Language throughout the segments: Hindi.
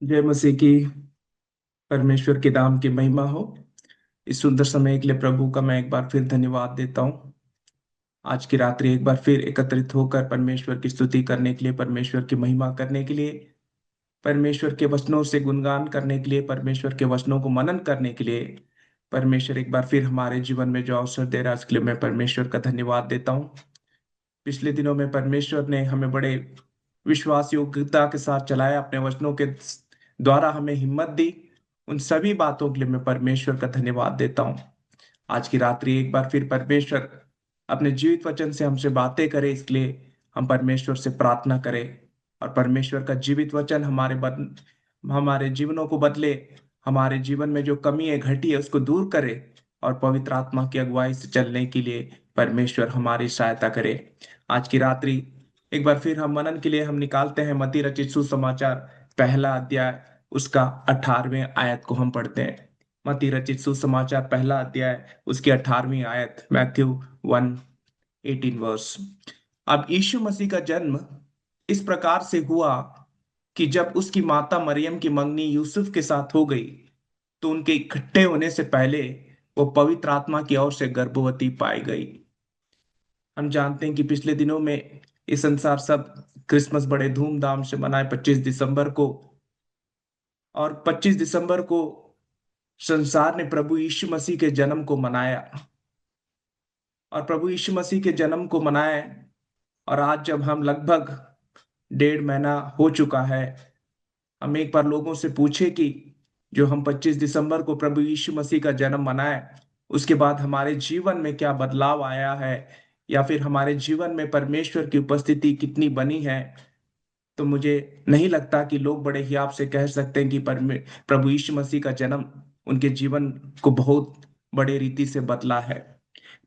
जय मसीह की। परमेश्वर के नाम की महिमा हो। इस सुंदर समय के लिए प्रभु का मैं एक बार फिर धन्यवाद देता हूँ। आज की रात्रि एक बार फिर एकत्रित होकर परमेश्वर की स्तुति करने के लिए, परमेश्वर की महिमा करने के लिए, परमेश्वर के वचनों से गुणगान करने के लिए, परमेश्वर के वचनों को मनन करने के लिए परमेश्वर एक बार फिर हमारे जीवन में जो अवसर दे रहा है, उसके लिए मैं परमेश्वर का धन्यवाद देता हूँ। पिछले दिनों में परमेश्वर ने हमें बड़े विश्वास योग्यता के साथ चलाया, अपने वचनों के द्वारा हमें हिम्मत दी। उन सभी बातों के लिए मैं परमेश्वर का धन्यवाद देता हूँ। आज की रात्रि एक बार फिर परमेश्वर अपने जीवित वचन से हमसे बातें करे, इसके लिए हम परमेश्वर से प्रार्थना करें और परमेश्वर का जीवित वचन हमारे जीवनों को बदले, हमारे जीवन में जो कमी है, घटी है, उसको दूर करे और पवित्र आत्मा की अगुवाई से चलने के लिए परमेश्वर हमारी सहायता करे। आज की रात्रि एक बार फिर हम मनन के लिए हम निकालते हैं मत्ती रचित सुसमाचार पहला अध्याय, उसका 18वें आयत को हम पढ़ते हैं। मत्ती रचित सुसमाचार पहला अध्याय, उसकी 18वीं आयत, मैथ्यू 1:18 वर्स। अब यीशु मसीह का जन्म इस प्रकार से हुआ कि जब उसकी माता मरियम की मंगनी यूसुफ के साथ हो गई, तो उनके इकट्ठे होने से पहले वो पवित्र आत्मा की ओर से गर्भवती पाई गई। हम जानते हैं कि पिछले दिनों में ये संसार सब क्रिसमस बड़े धूमधाम से मनाए 25 दिसंबर को। और 25 दिसंबर को संसार ने प्रभु यीशु मसीह के जन्म को मनाया, और प्रभु यीशु मसीह के जन्म को मनाए। और आज जब हम लगभग 1.5 महीना हो चुका है, हम एक बार लोगों से पूछे कि जो हम 25 दिसंबर को प्रभु यीशु मसीह का जन्म मनाए, उसके बाद हमारे जीवन में क्या बदलाव आया है, या फिर हमारे जीवन में परमेश्वर की उपस्थिति कितनी बनी है, तो मुझे नहीं लगता कि लोग बड़े हियाव से कह सकते हैं कि प्रभु यीशु मसीह का जन्म उनके जीवन को बहुत बड़े रीति से बदला है।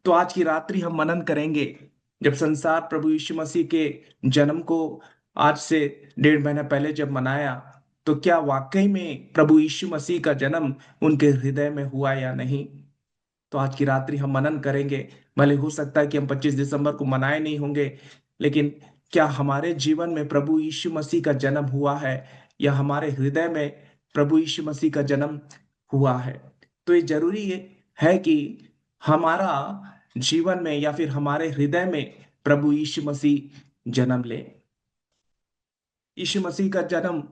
तो आज की रात्रि हम मनन करेंगे, जब संसार प्रभु यीशु मसीह के जन्म को आज से 1.5 महीना पहले जब मनाया, तो क्या वाकई में प्रभु यीशु मसीह का जन्म उनके हृदय में हुआ या नहीं। तो आज की रात्रि हम मनन करेंगे। भले हो सकता है कि हम 25 दिसंबर को मनाए नहीं होंगे, लेकिन क्या हमारे जीवन में प्रभु यीशु मसीह का जन्म हुआ है, या हमारे हृदय में प्रभु यीशु मसीह का जन्म हुआ है। तो ये जरूरी है कि हमारा जीवन में या फिर हमारे हृदय में प्रभु यीशु मसीह जन्म ले। यीशु मसीह का जन्म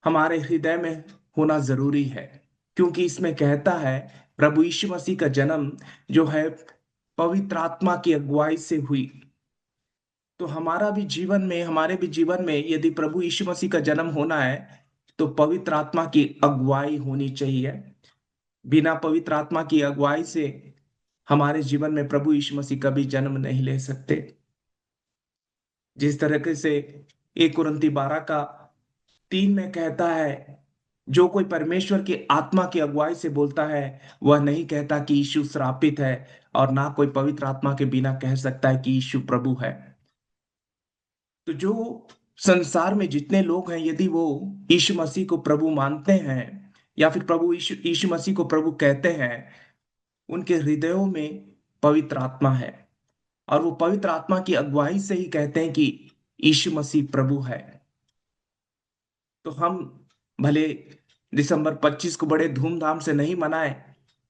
हमारे हृदय में होना जरूरी है, क्योंकि इसमें कहता है प्रभु यीशु मसीह का जन्म जो है पवित्र आत्मा की अगुवाई से हुई। तो हमारा भी जीवन में, हमारे भी जीवन में यदि प्रभु यीशु मसीह का जन्म होना है, तो पवित्र आत्मा की अगुवाई होनी चाहिए। बिना पवित्र आत्मा की अगुवाई से हमारे जीवन में प्रभु यीशु मसीह कभी जन्म नहीं ले सकते। जिस तरीके से 1 कुरिन्थी 12 का 3 में कहता है, जो कोई परमेश्वर की आत्मा की अगुवाई से बोलता है, वह नहीं कहता कि यीशु श्रापित है, और ना कोई पवित्र आत्मा के बिना कह सकता है कि यीशु प्रभु है। तो जो संसार में जितने लोग हैं, यदि वो यीशु मसीह को प्रभु मानते हैं, या फिर प्रभु यीशु यीशु मसीह को प्रभु कहते हैं, उनके हृदयों में पवित्र आत्मा है, और वो पवित्र आत्मा की अगुवाई से ही कहते हैं कि यीशु मसीह प्रभु है। तो हम भले दिसंबर 25 को बड़े धूमधाम से नहीं मनाए,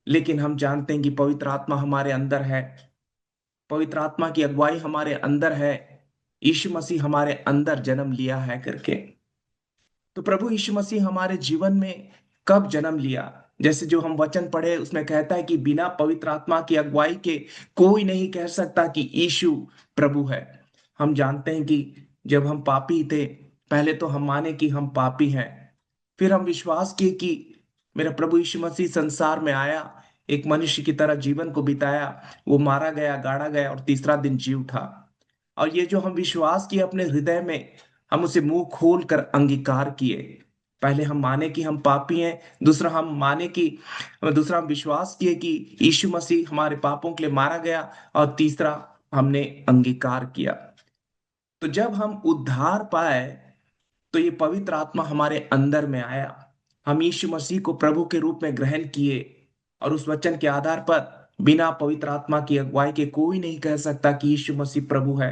लेकिन हम जानते हैं कि पवित्र आत्मा हमारे अंदर है, पवित्र आत्मा की अगुवाई हमारे अंदर है, यीशु मसीह हमारे अंदर जन्म लिया है करके। तो प्रभु यीशु मसीह हमारे जीवन में कब जन्म लिया, जैसे जो हम वचन पढ़े उसमें कहता है कि बिना पवित्र आत्मा की अगुवाई के कोई नहीं कह सकता कि यीशु प्रभु है। हम जानते हैं कि जब हम पापी थे, पहले तो हम माने कि हम पापी हैं, फिर हम विश्वास किए कि मेरा प्रभु यीशु मसीह संसार में आया, एक मनुष्य की तरह जीवन को बिताया, वो मारा गया, गाड़ा गया और तीसरा दिन जी उठा। और ये जो हम विश्वास किए अपने हृदय में, हम उसे मुंह खोल कर अंगीकार किए। पहले हम माने कि हम पापी हैं, दूसरा हम विश्वास किए कि यीशु मसीह हमारे पापों के लिए मारा गया, और तीसरा हमने अंगीकार किया। तो जब हम उद्धार पाए, तो ये पवित्र आत्मा हमारे अंदर में आया, हम यीशु मसीह को प्रभु के रूप में ग्रहण किए, और उस वचन के आधार पर बिना पवित्र आत्मा की अगुवाई के कोई नहीं कह सकता कि यीशु मसीह प्रभु है।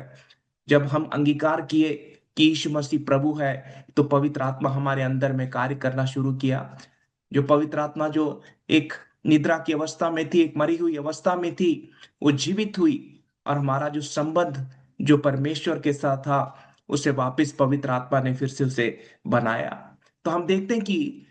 जब हम अंगीकार किए, कि यीशु मसीह प्रभु है, तो पवित्र आत्मा हमारे अंदर में कार्य करना शुरू किया। जो पवित्र आत्मा जो एक निद्रा की अवस्था में थी, एक मरी हुई अवस्था में थी, वो जीवित हुई, और हमारा जो संबंध जो परमेश्वर के साथ था, उसे वापस पवित्र आत्मा ने फिर से उसे बनाया। तो हम देखते हैं कि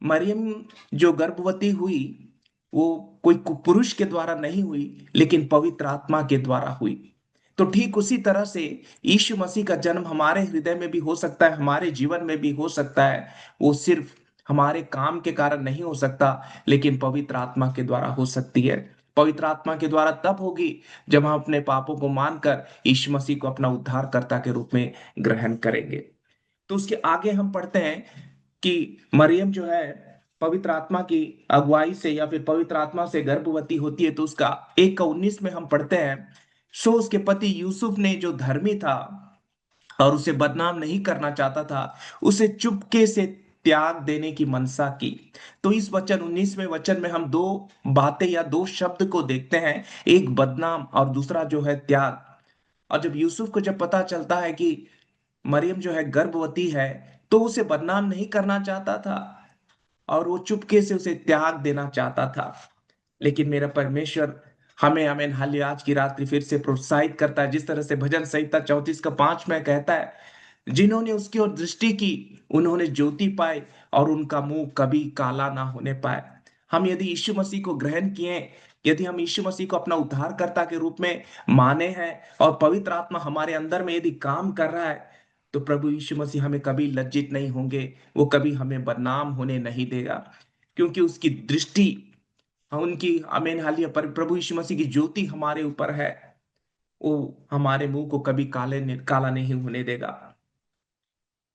मरियम जो गर्भवती हुई, वो कोई पुरुष के द्वारा नहीं हुई, लेकिन पवित्र आत्मा के द्वारा हुई। तो ठीक उसी तरह से यीशु मसीह का जन्म हमारे हृदय में भी हो सकता है, हमारे जीवन में भी हो सकता है। वो सिर्फ हमारे काम के कारण नहीं हो सकता, लेकिन पवित्र आत्मा के द्वारा हो सकती है। पवित्र आत्मा के द्वारा तब होगी जब हम अपने पापों को मानकर यीशु मसीह को अपना उद्धारकर्ता के रूप में ग्रहण करेंगे। तो उसके आगे हम पढ़ते हैं कि मरियम जो है पवित्र आत्मा की अगुवाई से या फिर पवित्र आत्मा से गर्भवती होती है। तो उसका 1:19 में हम पढ़ते हैं, सो उसके पति यूसुफ ने, जो धर्मी था और उसे बदनाम नहीं करना चाहता था, उसे चुपके से त्याग देने की मनसा की। तो इस वचन 19वें वचन में हम दो बातें या दो शब्द को देखते हैं, एक बदनाम और दूसरा जो है त्याग। और जब यूसुफ को जब पता चलता है कि मरियम जो है गर्भवती है, तो उसे बदनाम नहीं करना चाहता था और वो चुपके से उसे त्याग देना चाहता था। लेकिन मेरा परमेश्वर हमें हमें हाल आज की रात्रि फिर से प्रोत्साहित करता है, जिस तरह से भजन संहिता 34:5 में कहता है, जिन्होंने उसकी ओर दृष्टि की उन्होंने ज्योति पाई और उनका मुंह कभी काला ना होने पाए। हम यदि यीशु मसीह को ग्रहण किए, यदि हम यीशु मसीह को अपना उद्धारकर्ता के रूप में माने हैं और पवित्र आत्मा हमारे अंदर में यदि काम कर रहा है, तो प्रभु यीशु मसीह हमें कभी लज्जित नहीं होंगे, वो कभी हमें बदनाम होने नहीं देगा, क्योंकि उसकी दृष्टि, उनकी आमीन हालिया पर प्रभु यीशु मसीह की ज्योति हमारे ऊपर है। वो हमारे मुंह को कभी काला नहीं होने देगा।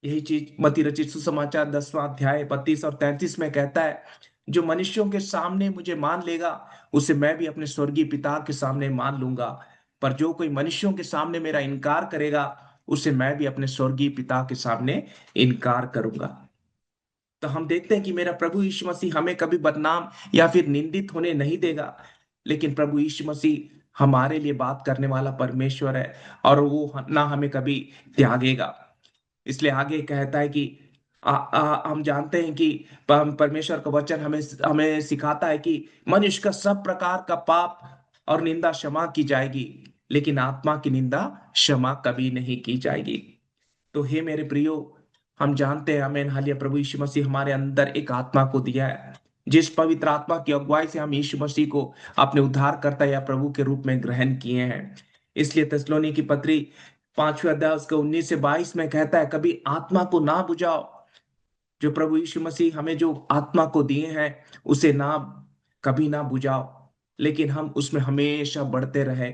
यही चीज मती रचित सुसमाचार 10वां अध्याय 32 और 33 में कहता है, जो मनुष्यों के सामने मुझे मान लेगा, उसे मैं भी अपने स्वर्गीय पिता के सामने मान लूंगा। पर जो कोई मनुष्यों के सामने मेरा इनकार करेगा, उसे मैं भी अपने स्वर्गीय पिता के सामने इनकार करूंगा। तो हम देखते हैं कि मेरा प्रभु यीशु मसीह हमें कभी बदनाम या फिर निंदित होने नहीं देगा, लेकिन प्रभु यीशु मसीह हमारे लिए बात करने वाला परमेश्वर है, और वो ना हमें कभी त्यागेगा। इसलिए आगे कहता है कि हम जानते हैं कि परमेश्वर का वचन हमें हमें सिखाता है कि मनुष्य का सब प्रकार का पाप और निंदा क्षमा की जाएगी, लेकिन आत्मा की निंदा क्षमा कभी नहीं की जाएगी। तो हे मेरे प्रियो, हम जानते हैं, हमें हालिया प्रभु यीशु मसीह हमारे अंदर एक आत्मा को दिया है, जिस पवित्र आत्मा की अगुवाई से हम यीशु मसीह को अपने उद्धारकर्ता या प्रभु के रूप में ग्रहण किए हैं। इसलिए थिस्सलुनी की पत्री 5वें अध्याय उसके 19 से 22 में कहता है, कभी आत्मा को ना बुझाओ। जो प्रभु यीशु मसीह हमें जो आत्मा को दिए हैं, उसे ना कभी ना बुझाओ, लेकिन हम उसमें हमेशा बढ़ते रहे।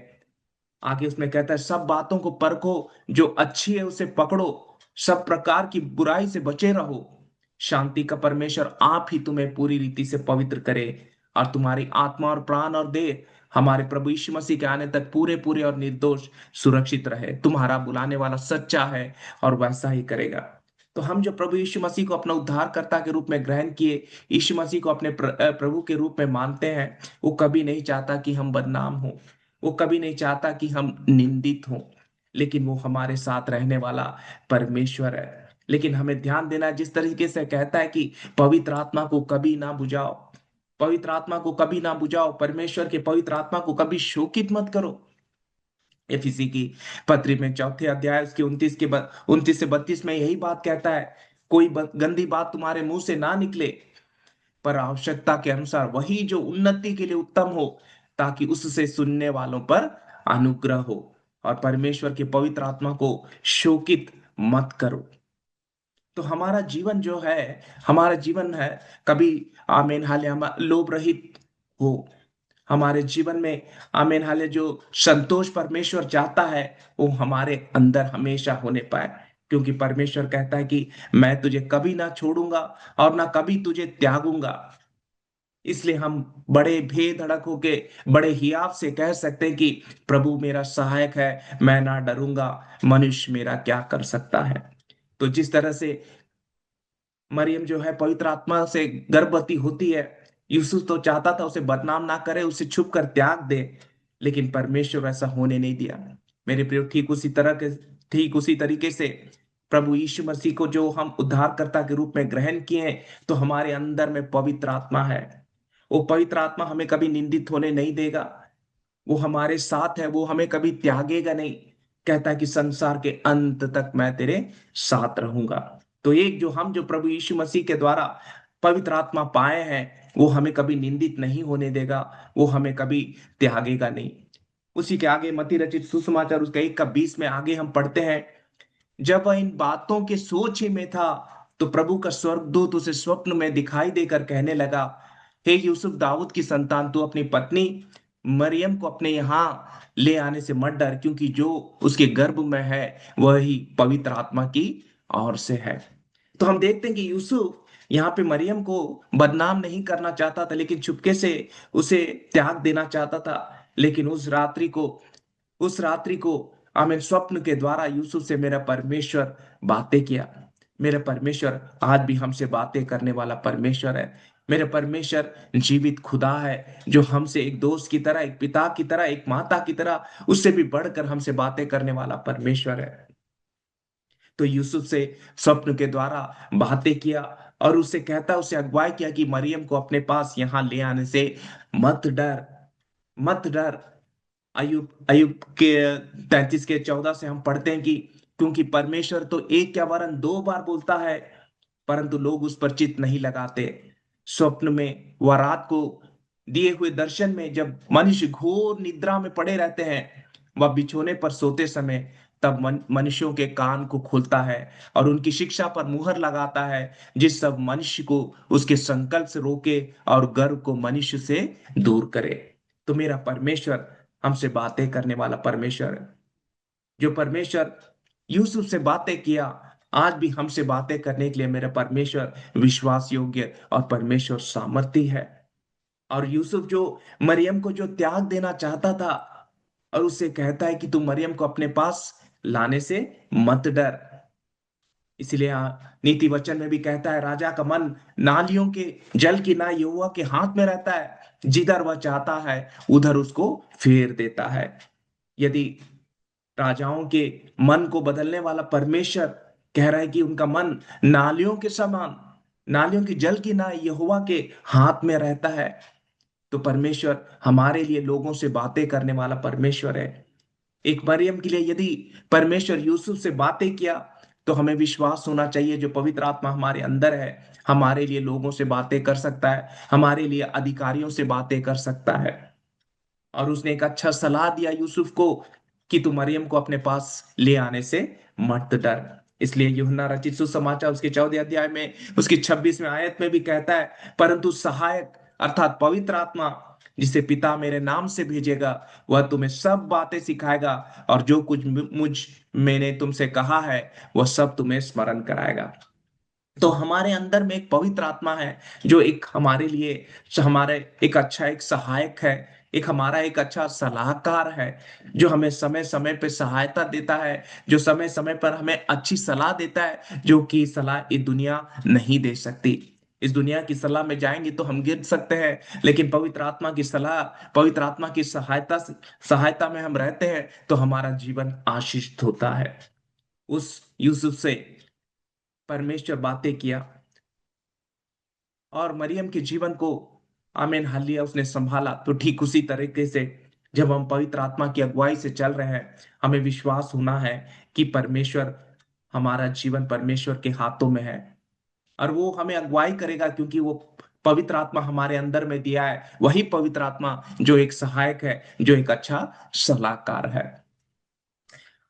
आगे उसमें कहता है, सब बातों को परखो, जो अच्छी है उसे पकड़ो, सब प्रकार की बुराई से बचे रहो। शांति का परमेश्वर आप ही तुम्हें पूरी रीति से पवित्र करे, और तुम्हारी आत्मा और प्राण और देह हमारे प्रभु यीशु मसीह के आने तक पूरे पूरे और निर्दोष सुरक्षित रहे। तुम्हारा बुलाने वाला सच्चा है और वैसा ही करेगा। तो हम जो प्रभु यीशु मसीह को अपना उद्धारकर्ता के रूप में ग्रहण किए, यीशु मसीह को अपने प्रभु के रूप में मानते हैं, वो कभी नहीं चाहता कि हम बदनाम हों, वो कभी नहीं चाहता कि हम निंदित हों, लेकिन वो हमारे साथ रहने वाला परमेश्वर है। लेकिन हमें ध्यान देना है, जिस तरीके से कहता है कि पवित्र आत्मा को कभी ना बुझाओ, पवित्र आत्मा को कभी ना बुझाओ, परमेश्वर के पवित्र आत्मा को कभी शोकित मत करो। एफिसी की पत्री में 4 अध्याय उसके 29 से 32 में यही बात कहता है, कोई गंदी बात तुम्हारे मुंह से ना निकले, पर आवश्यकता के अनुसार वही जो उन्नति के लिए उत्तम हो, ताकि उससे सुनने वालों पर अनुग्रह हो। और परमेश्वर के पवित्र आत्मा को शोकित मत करो। तो हमारा जीवन जो है, हमारा जीवन है, कभी आमीन हाले हम लोभ रहित हो। हमारे जीवन में आमीन हाले जो संतोष परमेश्वर चाहता है, वो हमारे अंदर हमेशा होने पाए, क्योंकि परमेश्वर कहता है कि मैं तुझे कभी ना छोड़ूंगा और ना कभी तुझे त्यागूंगा। इसलिए हम बड़े बेधड़क होके, बड़े हियाव से कह सकते हैं कि प्रभु मेरा सहायक है, मैं ना डरूंगा, मनुष्य मेरा क्या कर सकता है। तो जिस तरह से मरियम जो है पवित्र आत्मा से गर्भवती होती है, यूसुफ तो चाहता था उसे बदनाम ना करे, उसे छुप कर त्याग दे, लेकिन परमेश्वर ऐसा होने नहीं दिया। मेरे प्रियो, ठीक उसी तरीके से प्रभु यीशु मसीह को जो हम उद्धारकर्ता के रूप में ग्रहण किए हैं, तो हमारे अंदर में पवित्र आत्मा है। वो पवित्र आत्मा हमें कभी निंदित होने नहीं देगा। वो हमारे साथ है, वो हमें कभी त्यागेगा नहीं। कहता है कि संसार के अंत तक मैं तेरे साथ रहूंगा। तो एक जो प्रभु यीशु मसीह के द्वारा पवित्र आत्मा पाए हैं, वो हमें कभी निंदित नहीं होने देगा। वो हमें कभी त्यागेगा नहीं। उसी के आगे मत्ती रचित सुसमाचार उसका 1 का 20 में आगे हम पढ़ते हैं, जब वह इन बातों के सोच ही में था, तो प्रभु का स्वर्गदूत उसे स्वप्न में दिखाई देकर कहने लगा, हे यूसुफ दाऊद की संतान, तू अपनी पत्नी मरियम को अपने यहाँ ले आने से मत डर, क्योंकि जो उसके गर्भ में है वह ही पवित्र आत्मा की ओर से है। तो हम देखते हैं कि यूसुफ यहाँ पे मरियम को बदनाम नहीं करना चाहता था, लेकिन चुपके से उसे त्याग देना चाहता था। लेकिन उस रात्रि को आमीन स्वप्न के द्वारा यूसुफ से मेरा परमेश्वर बातें किया। मेरा परमेश्वर आज भी हमसे बातें करने वाला परमेश्वर है। मेरे परमेश्वर जीवित खुदा है, जो हमसे एक दोस्त की तरह, एक पिता की तरह, एक माता की तरह, उससे भी बढ़कर हमसे बातें करने वाला परमेश्वर है। तो यूसुफ से स्वप्न के द्वारा बातें किया, और उसे अगुवाई किया कि मरियम को अपने पास यहाँ ले आने से मत डर, मत डर। अयुब अयुब के 33 के 14 से हम पढ़ते हैं कि क्योंकि परमेश्वर तो एक क्या वरन 2 बार बोलता है, परंतु लोग उस पर चित्त नहीं लगाते। स्वप्न में व रात को दिए हुए दर्शन में जब मनुष्य घोर निद्रा में पड़े रहते हैं, वह बिछोने पर सोते समय, तब मनुष्यों के कान को खोलता है और उनकी शिक्षा पर मुहर लगाता है, जिस सब मनुष्य को उसके संकल्प से रोके और गर्व को मनुष्य से दूर करे। तो मेरा परमेश्वर हमसे बातें करने वाला परमेश्वर है। जो परमेश्वर यूसुफ से बातें किया, आज भी हमसे बातें करने के लिए मेरा परमेश्वर विश्वास योग्य और परमेश्वर सामर्थी है। और यूसुफ जो मरियम को जो त्याग देना चाहता था, और उससे कहता है कि तू मरियम को अपने पास लाने से मत डर। इसलिए नीति वचन में भी कहता है, राजा का मन नालियों के जल की ना यहोवा के हाथ में रहता है, जिधर वह चाहता है उधर उसको फेर देता है। यदि राजाओं के मन को बदलने वाला परमेश्वर कह रहा है कि उनका मन नालियों के समान, नालियों की जल की ना यहोवा के हाथ में रहता है, तो परमेश्वर हमारे लिए लोगों से बातें करने वाला परमेश्वर है। एक मरियम के लिए यदि परमेश्वर यूसुफ से बातें किया, तो हमें विश्वास होना चाहिए जो पवित्र आत्मा हमारे अंदर है, हमारे लिए लोगों से बातें कर सकता है, हमारे लिए अधिकारियों से बातें कर सकता है। और उसने एक अच्छा सलाह दिया यूसुफ को कि तू मरियम को अपने पास ले आने से मत डर। इसलिए यूहन्ना रचित सुसमाचार उसके 14 अध्याय में उसकी 26वें आयत में भी कहता है, परंतु सहायक अर्थात पवित्र आत्मा, जिसे पिता मेरे नाम से भेजेगा, वह तुम्हें सब बातें सिखाएगा और जो कुछ मुझ मैंने तुमसे कहा है वह सब तुम्हें स्मरण कराएगा। तो हमारे अंदर में एक पवित्र आत्मा है, जो एक हमारे लिए, हमारे एक अच्छा एक सहायक है, एक हमारा एक अच्छा सलाहकार है, जो हमें समय समय पे सहायता देता है, जो समय समय पर हमें अच्छी सलाह देता है, जो कि सलाह ये दुनिया नहीं दे सकती। इस दुनिया की सलाह में जाएंगे तो हम गिर सकते हैं, लेकिन पवित्र आत्मा की सलाह, पवित्र आत्मा की सहायता में हम रहते हैं, तो हमारा जीवन आशीषित होता है। उस यूसुफ से परमेश्वर बातें किया और मरियम के जीवन को आमीन हालिया उसने संभाला। तो ठीक उसी तरीके से जब हम पवित्र आत्मा की अगुवाई से चल रहे हैं, हमें विश्वास होना है कि परमेश्वर, हमारा जीवन परमेश्वर के हाथों में है, और वो हमें अगुवाई करेगा, क्योंकि वो पवित्र आत्मा हमारे अंदर में दिया है, वही पवित्र आत्मा जो एक सहायक है, जो एक अच्छा सलाहकार है।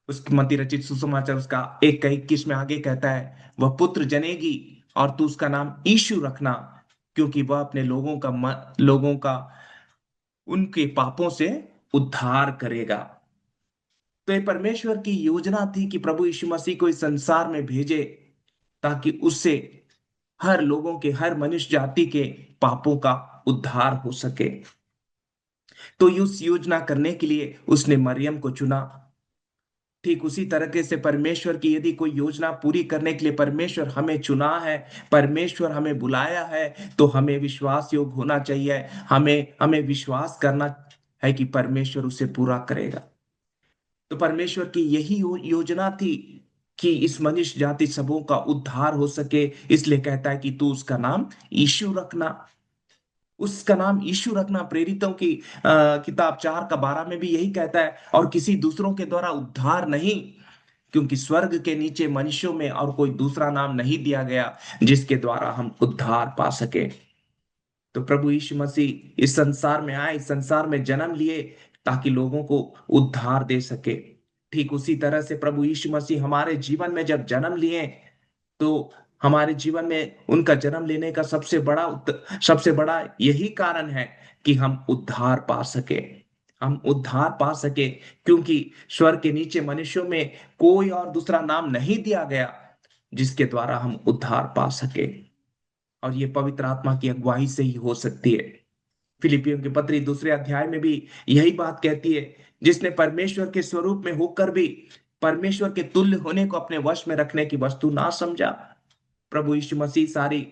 उसकी मती रचित सुसमाचार उसका 1 का 21 में आगे कहता है, वह पुत्र जनेगी और तू उसका नाम यीशु रखना, क्योंकि वह अपने लोगों का उनके पापों से उद्धार करेगा। तो ये परमेश्वर की योजना थी कि प्रभु यीशु मसीह को इस संसार में भेजे, ताकि उससे हर लोगों के, हर मनुष्य जाति के पापों का उद्धार हो सके। तो उस योजना करने के लिए उसने मरियम को चुना। ठीक उसी तरीके से परमेश्वर की यदि कोई योजना पूरी करने के लिए परमेश्वर हमें चुना है, परमेश्वर हमें बुलाया है, तो हमें विश्वास योग्य होना चाहिए। हमें हमें विश्वास करना है कि परमेश्वर उसे पूरा करेगा। तो परमेश्वर की यही योजना थी कि इस मनुष्य जाति सबों का उद्धार हो सके, इसलिए कहता है कि तू उसका नाम यीशु रखना। उसका नाम यीशु रखना प्रेरितों की किताब 4 का 12 में भी यही कहता है, और किसी दूसरों के द्वारा उद्धार नहीं, क्योंकि स्वर्ग के नीचे मनुष्यों में और कोई दूसरा नाम नहीं दिया गया जिसके द्वारा हम उद्धार पा सके। तो प्रभु यीशु मसीह इस संसार में आए, इस संसार में जन्म लिए ताकि लोगों को उद्धार दे सके। ठीक उसी तरह से प्रभु यीशु मसीह हमारे जीवन में जब जन्म लिए, तो हमारे जीवन में उनका जन्म लेने का सबसे बड़ा यही कारण है कि हम उद्धार पा सके। हम उद्धार पा सके क्योंकि स्वर्ग के नीचे मनुष्यों में कोई और दूसरा नाम नहीं दिया गया जिसके द्वारा हम उद्धार पा सके, और ये पवित्र आत्मा की अगुवाई से ही हो सकती है। फिलिपियों की पत्री 2 अध्याय में भी यही बात कहती है, जिसने परमेश्वर के स्वरूप में होकर भी परमेश्वर के तुल्य होने को अपने वश में रखने की वस्तु ना समझा। प्रभु यीशु मसीह सारी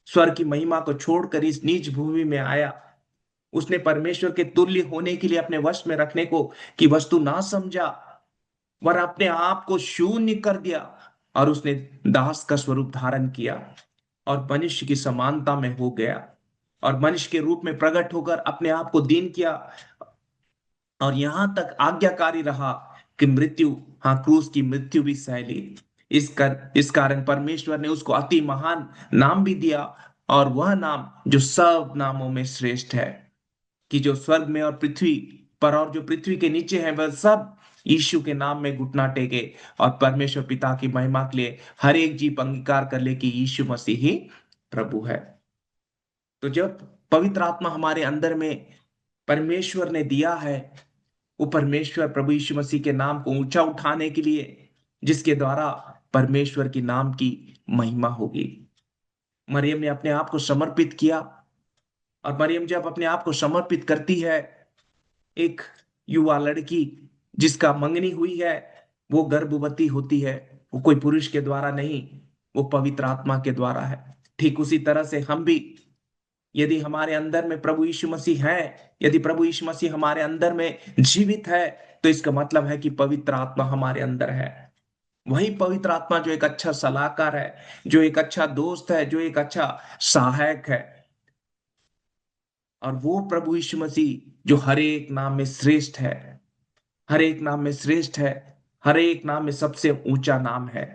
स्वर्ग की महिमा को छोड़कर इस नीच भूमि में आया। उसने परमेश्वर के तुल्य होने के लिए अपने वश में रखने को की वस्तु ना समझा, वह अपने आप को शून्य कर दिया, और उसने दास का स्वरूप धारण किया और मनुष्य की समानता में हो गया, और मनुष्य के रूप में प्रकट होकर अपने आप को दीन किया, और यहां तक आज्ञाकारी रहा कि मृत्यु, हाँ, क्रूस की मृत्यु भी सह ली। इस कारण परमेश्वर ने उसको अति महान नाम भी दिया, और वह नाम जो सब नामों में श्रेष्ठ है, कि जो स्वर्ग में और पृथ्वी पर और जो पृथ्वी के नीचे है वह सब यीशु के नाम में घुटना टेके, और परमेश्वर पिता की महिमा के लिए हर एक जीव अंगीकार कर ले कि यीशु मसीह ही प्रभु है। तो जब पवित्र आत्मा हमारे अंदर में परमेश्वर ने दिया है, वो परमेश्वर प्रभु यीशु मसीह के नाम को ऊंचा उठाने के लिए, जिसके द्वारा परमेश्वर की नाम की महिमा होगी। मरियम ने अपने आप को समर्पित किया, और मरियम जब अपने आप को समर्पित करती है, एक युवा लड़की जिसका मंगनी हुई है, वो गर्भवती होती है। वो कोई पुरुष के द्वारा नहीं, वो पवित्र आत्मा के द्वारा है। ठीक उसी तरह से हम भी, यदि हमारे अंदर में प्रभु यीशु मसीह है, यदि प्रभु यीशु मसीह हमारे अंदर में जीवित है, तो इसका मतलब है कि पवित्र आत्मा हमारे अंदर है। वही पवित्र आत्मा जो एक अच्छा सलाहकार है, जो एक अच्छा दोस्त है, जो एक अच्छा सहायक है, और वो प्रभु यीशु मसीह जो हर एक नाम में श्रेष्ठ है, हर एक नाम में श्रेष्ठ है, हर एक नाम में सबसे ऊंचा नाम है।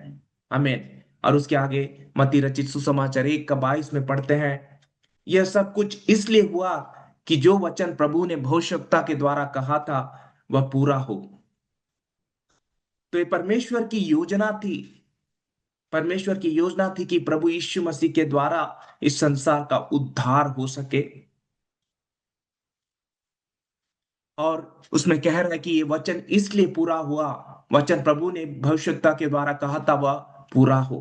आमीन। और उसके आगे मत्ती रचित सुसमाचार 1 का 22 में पढ़ते हैं, यह सब कुछ इसलिए हुआ कि जो वचन प्रभु ने भविष्यवक्ता के द्वारा कहा था वह पूरा हो। तो ये परमेश्वर की योजना थी, परमेश्वर की योजना थी कि प्रभु यीशु मसीह के द्वारा इस संसार का उद्धार हो सके। और उसमें कह रहा है कि ये वचन इसलिए पूरा हुआ, वचन प्रभु ने भविष्यवक्ता के द्वारा कहा था वह पूरा हो,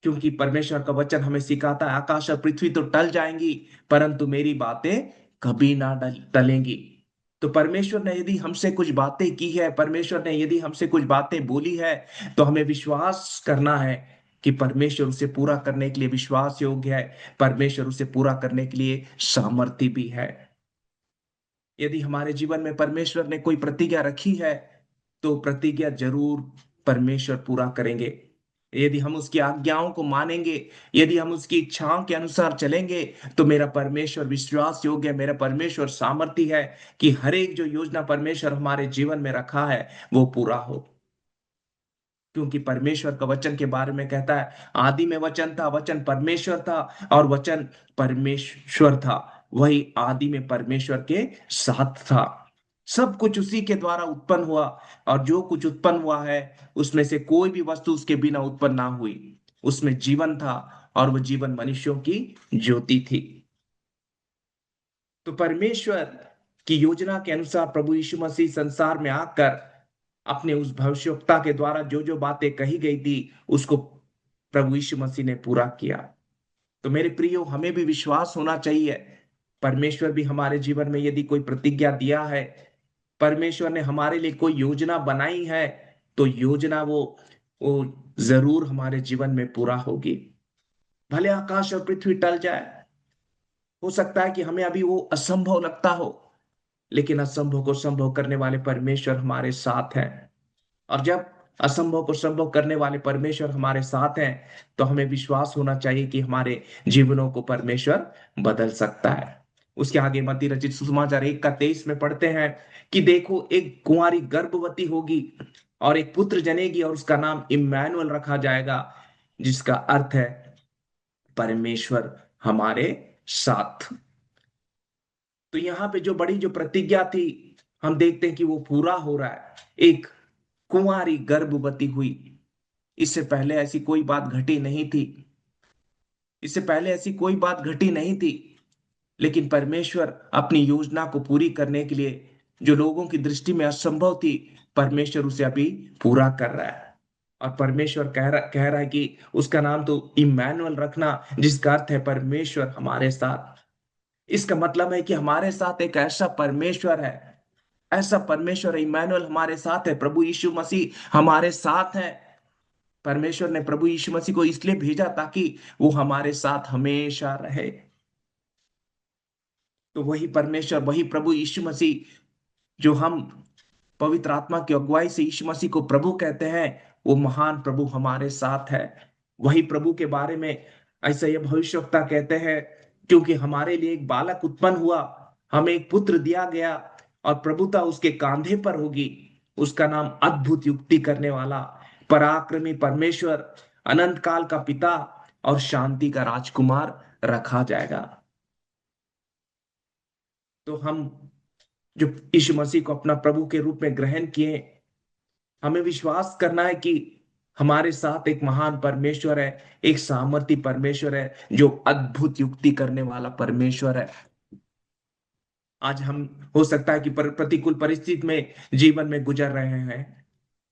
क्योंकि परमेश्वर का वचन हमें सिखाता है आकाश और पृथ्वी तो टल जाएंगी, परंतु मेरी बातें कभी ना टलेंगी। तो परमेश्वर ने यदि हमसे कुछ बातें की है, परमेश्वर ने यदि हमसे कुछ बातें बोली है, तो हमें विश्वास करना है कि परमेश्वर उसे पूरा करने के लिए विश्वास योग्य है, परमेश्वर उसे पूरा करने के लिए सामर्थ्य भी है। यदि हमारे जीवन में परमेश्वर ने कोई प्रतिज्ञा रखी है, तो प्रतिज्ञा जरूर परमेश्वर पूरा करेंगे। यदि हम उसकी आज्ञाओं को मानेंगे, यदि हम उसकी इच्छाओं के अनुसार चलेंगे, तो मेरा परमेश्वर विश्वास योग्य है, मेरा परमेश्वर सामर्थ्य है कि हर एक जो योजना परमेश्वर हमारे जीवन में रखा है वो पूरा हो। क्योंकि परमेश्वर का वचन के बारे में कहता है, आदि में वचन था, वचन परमेश्वर था, और वचन परमेश्वर था, वही आदि में परमेश्वर के साथ था। सब कुछ उसी के द्वारा उत्पन्न हुआ, और जो कुछ उत्पन्न हुआ है उसमें से कोई भी वस्तु उसके बिना उत्पन्न ना हुई। उसमें जीवन था, और वह जीवन मनुष्यों की ज्योति थी। तो परमेश्वर की योजना के अनुसार प्रभु यीशु मसीह संसार में आकर अपने उस भविष्यवक्ता के द्वारा जो जो बातें कही गई थी उसको प्रभु यीशु मसीह ने पूरा किया। तो मेरे प्रियो, हमें भी विश्वास होना चाहिए, परमेश्वर भी हमारे जीवन में यदि कोई प्रतिज्ञा दिया है, परमेश्वर ने हमारे लिए कोई योजना बनाई है, तो योजना वो जरूर हमारे जीवन में पूरा होगी। भले आकाश और पृथ्वी टल जाए, हो सकता है कि हमें अभी वो असंभव लगता हो, लेकिन असंभव को संभव करने वाले परमेश्वर हमारे साथ हैं। और जब असंभव को संभव करने वाले परमेश्वर हमारे साथ हैं, तो हमें विश्वास होना चाहिए कि हमारे जीवनों को परमेश्वर बदल सकता है। उसके आगे मत्ती रचित सुसमाचार 1 का 23 में पढ़ते हैं कि देखो, एक कुंवारी गर्भवती होगी और एक पुत्र जनेगी और उसका नाम इम्मानुएल रखा जाएगा, जिसका अर्थ है परमेश्वर हमारे साथ। तो यहाँ पे जो बड़ी जो प्रतिज्ञा थी, हम देखते हैं कि वो पूरा हो रहा है। एक कुंवारी गर्भवती हुई, इससे पहले ऐसी कोई बात घटी नहीं थी। इससे पहले ऐसी कोई बात घटी नहीं थी, लेकिन परमेश्वर अपनी योजना को पूरी करने के लिए जो लोगों की दृष्टि में असंभव थी, परमेश्वर उसे अभी पूरा कर रहा है। और परमेश्वर कह रहा है कि उसका नाम तो इम्मानुएल रखना, जिसका अर्थ है परमेश्वर हमारे साथ। इसका मतलब है कि हमारे साथ एक ऐसा परमेश्वर है, ऐसा परमेश्वर इम्मानुएल हमारे साथ है। प्रभु यीशु मसीह हमारे साथ है। परमेश्वर ने प्रभु यीशु मसीह को इसलिए भेजा ताकि वो हमारे साथ हमेशा रहे। तो वही परमेश्वर, वही प्रभु यीशु मसीह, जो हम पवित्र आत्मा की अगुवाई से यीशु मसीह को प्रभु कहते हैं, वो महान प्रभु हमारे साथ है। वही प्रभु के बारे में ऐसा ये भविष्यवक्ता कहते हैं, क्योंकि हमारे लिए एक बालक उत्पन्न हुआ, हमें एक पुत्र दिया गया और प्रभुता उसके कांधे पर होगी। उसका नाम अद्भुत युक्ति करने वाला, पराक्रमी परमेश्वर, अनंत काल का पिता और शांति का राजकुमार रखा जाएगा। तो हम जो यीशु मसीह को अपना प्रभु के रूप में ग्रहण किए, हमें विश्वास करना है कि हमारे साथ एक महान परमेश्वर है, एक सामर्थी परमेश्वर है, जो अद्भुत युक्ति करने वाला परमेश्वर है। आज हम, हो सकता है कि प्रतिकूल परिस्थिति में जीवन में गुजर रहे हैं,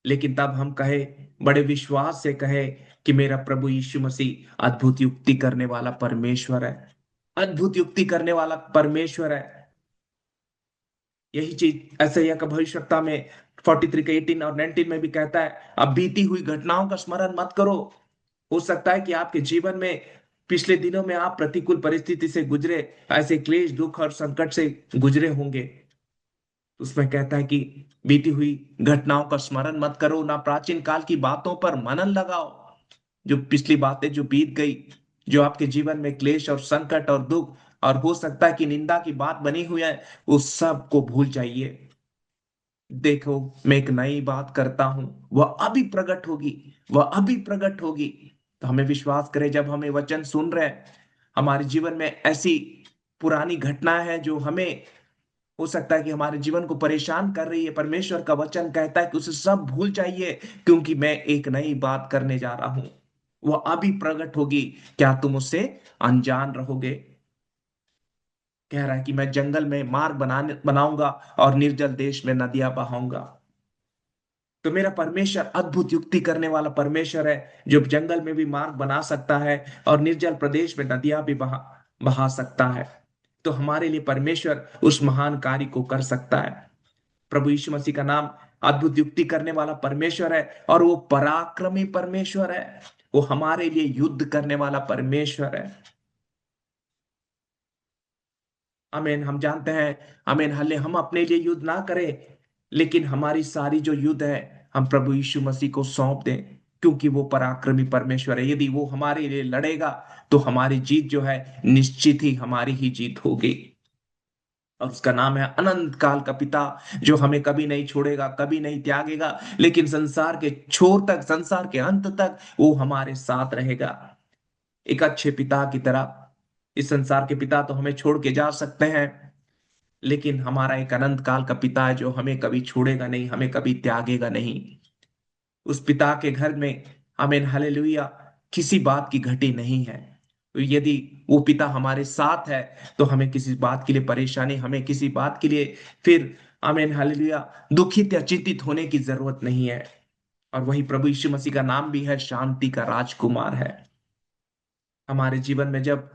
लेकिन तब हम कहे, बड़े विश्वास से कहे कि मेरा प्रभु यीशु मसीह अद्भुत युक्ति करने वाला परमेश्वर है, अद्भुत युक्ति करने वाला परमेश्वर है। यही चीज ऐसा का भविष्यवक्ता में 43 के 18 और 19 में भी कहता है, अब बीती हुई घटनाओं का स्मरण मत करो। हो सकता है कि आपके जीवन में पिछले दिनों में आप प्रतिकूल परिस्थिति से गुजरे, ऐसे क्लेश, दुख और संकट से गुजरे होंगे। उसमें कहता है कि बीती हुई घटनाओं का स्मरण मत करो, ना प्राचीन काल की बातों पर मनन लगाओ। जो पिछली बातें जो बीत गई, जो आपके जीवन में क्लेश और संकट और दुख और हो सकता है कि निंदा की बात बनी हुई है, उस सब को भूल जाइए। देखो, मैं एक नई बात करता हूं, वह अभी प्रकट होगी, वह अभी प्रकट होगी। तो हमें विश्वास करें, जब हमें वचन सुन रहे हैं, हमारे जीवन में ऐसी पुरानी घटनाएं हैं जो हमें, हो सकता है कि हमारे जीवन को परेशान कर रही है, परमेश्वर का वचन कहता है कि उसे सब भूल जाइए, क्योंकि मैं एक नई बात करने जा रहा हूं, वह अभी प्रकट होगी। क्या तुम उससे अनजान रहोगे? कह रहा है कि मैं जंगल में मार्ग बनाऊंगा और निर्जल देश में नदियां बहाऊंगा। तो मेरा परमेश्वर अद्भुत युक्ति करने वाला परमेश्वर है, जो जंगल में भी मार्ग बना सकता है और निर्जल प्रदेश में नदियां भी बहा बहा सकता है। तो हमारे लिए परमेश्वर उस महान कार्य को कर सकता है। प्रभु यीशु मसीह का नाम अद्भुत युक्ति करने वाला परमेश्वर है, और वो पराक्रमी परमेश्वर है। वो हमारे लिए युद्ध करने वाला परमेश्वर है। आमीन। हम जानते हैं, आमीन, हले हम अपने लिए युद्ध ना करें, लेकिन हमारी सारी जो युद्ध है, हम प्रभु यीशु मसीह को सौंप दें, क्योंकि वो पराक्रमी परमेश्वर है। यदि वो हमारे लिए लड़ेगा, तो हमारी जीत जो है, निश्चित ही हमारी ही जीत होगी। और उसका नाम है अनंत काल का पिता, जो हमें कभी नहीं छोड़ेगा, कभी नहीं त्यागेगा, लेकिन संसार के छोर तक, संसार के अंत तक वो हमारे साथ रहेगा। एक अच्छे पिता की तरह। इस संसार के पिता तो हमें छोड़ के जा सकते हैं, लेकिन हमारा एक अनंत काल का पिता है, जो हमें कभी छोड़ेगा नहीं, हमें कभी त्यागेगा नहीं। उस पिता के घर में, आमीन, हालेलुया, किसी बात की घटी नहीं है। तो यदि वो पिता हमारे साथ है, तो हमें किसी बात के लिए परेशानी, हमें किसी बात के लिए फिर, आमीन, हालेलुया, दुखित या चिंतित होने की जरूरत नहीं है। और वही प्रभु यीशु मसीह का नाम भी है, शांति का राजकुमार है। हमारे जीवन में जब